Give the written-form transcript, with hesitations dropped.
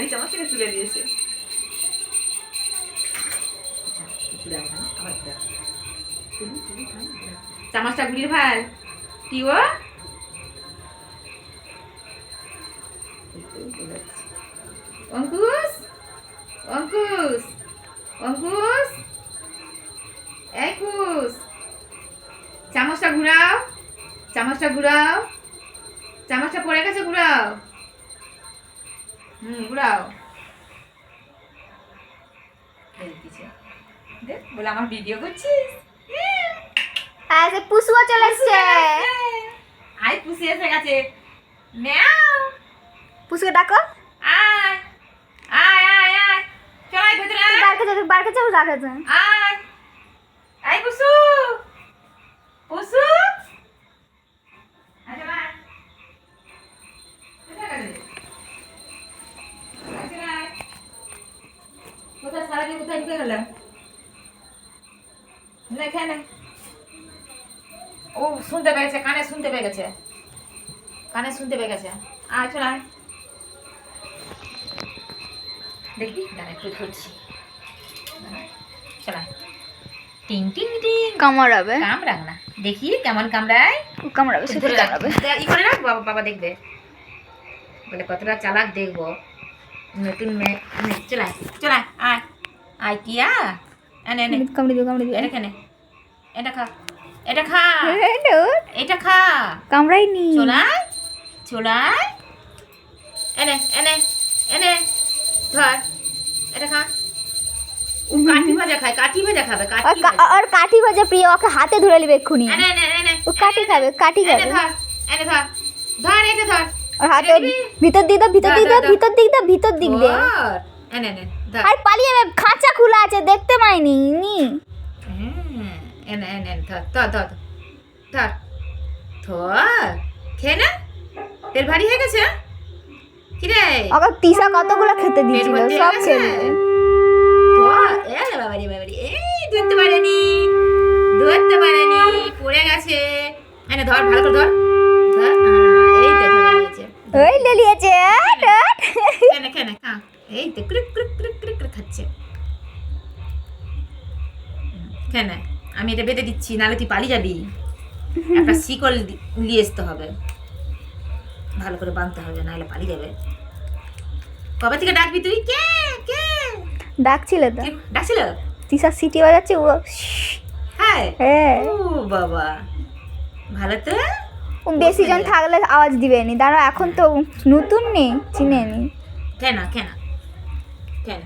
খালি চামচ থেকে তুলে দিয়েছে। চামচটা গুলির ভাল কি ও অঙ্কুশ অঙ্কুশ অঙ্কুশ এই কুশ চামচটা ঘুরাও, চামচটা ঘুরাও, চামচটা পড়ে গেছে, ঘুরাও। ঘুরাও। বলে আমার ভিডিও করছিস? পুষুয়া চলে এসছে। আয় পুষি এসে গেছে। ম্যাও পুষুকে ডাকো। আয় আয় আয় আয় চল আয় ভেতরে আয়। বারকে যাও রাখাতে। আয় আয় পুষু পুষু আয় চল আয়। কোথায় সারাদিন কোথায় ঢুকে গেলাম? না এখানে ও শুনতে পেয়ে গেছে, কানে শুনতে পেয়ে গেছে, কানে শুনতে পেয়ে গেছে। আয় চল আয় দেখবি দাঁড়া একটু ধরছি। চল আয়। টিং টিং টিং কামড়াবে। কামড়াক না, দেখি কেমন কামড়ায়। কামড়াবে শুধু কামড়াবে। ই করে রাখ, বাবা বাবা দেখবে বলে কতটা চালাক দেখবো নতুন মেয়ে। চল আয় চল আয় আয় আয় টিয়া এনে এনে কামড়ে দিও। এটা খেনে, এটা খা, এটা খা, এটা খা। কামড়াইনি। চলাই চলাই এনে এনে এনে ধর এটা খা। ও কাঠি ভাজা খায়, কাঠি ভাজা খাবে, কাঠি ভাজা। আর কাঠি ভাজা প্রিয়, ওকে হাতে ধরে নিবে এক্ষুনি। এনে এনে এনে ও কাঠি খাবে, কাঠি খাবে। এনে ধর, এনে ধর, ধর এটা ধর। আর হাতে ভিতর দিক দাও, ভিতর দিক দাও, ভিতর দিক দাও, ভিতর দিক দে। ধর এনে এনে ধর। আর পালিয়ে যাবে, খাঁচা খোলা আছে, দেখতে পাইনি নি। এনে এনে ধর ধর ধর ধর ধর খেয়ে না, পেট ভারী হয়ে গেছে কি রে? ওকে তিসা কতগুলো খেতে দিয়েছিল, সব খেয়ে ধর এলে বাবারি বাবারি, এই ধরতে পারেনি, ধরতে পারেনি, পড়ে গেছে। এনে ধর, ভালো করে ধর ধর। এই তো ধরে নিয়েছে, ওই লেলিয়েছে। কেন কেন খা। এই তো ক্রিক ক্রিক ক্রিক ক্রিক করে খাচ্ছে। কেন আমি এটা বেঁধে দিচ্ছি, নাহলে তুই পালিয়ে যাবি। একটা শিকল নিয়ে আসতে হবে, ভালো করে বাঁধতে হবে, নাহলে পালিয়ে যাবে। কবে থেকে ডাকবি তুই? কে কে ডাকছিল তো, ডাকছিল? তিসা সিটি বাজাচ্ছে ও। হ্যাঁ হ্যাঁ ও বাবা ভালো তো। ও বেশি জন থাকলে আওয়াজ দিবেনি। দাঁড়াও, এখন তো নতুন নেই, চিনেনি। কেন কেন কেন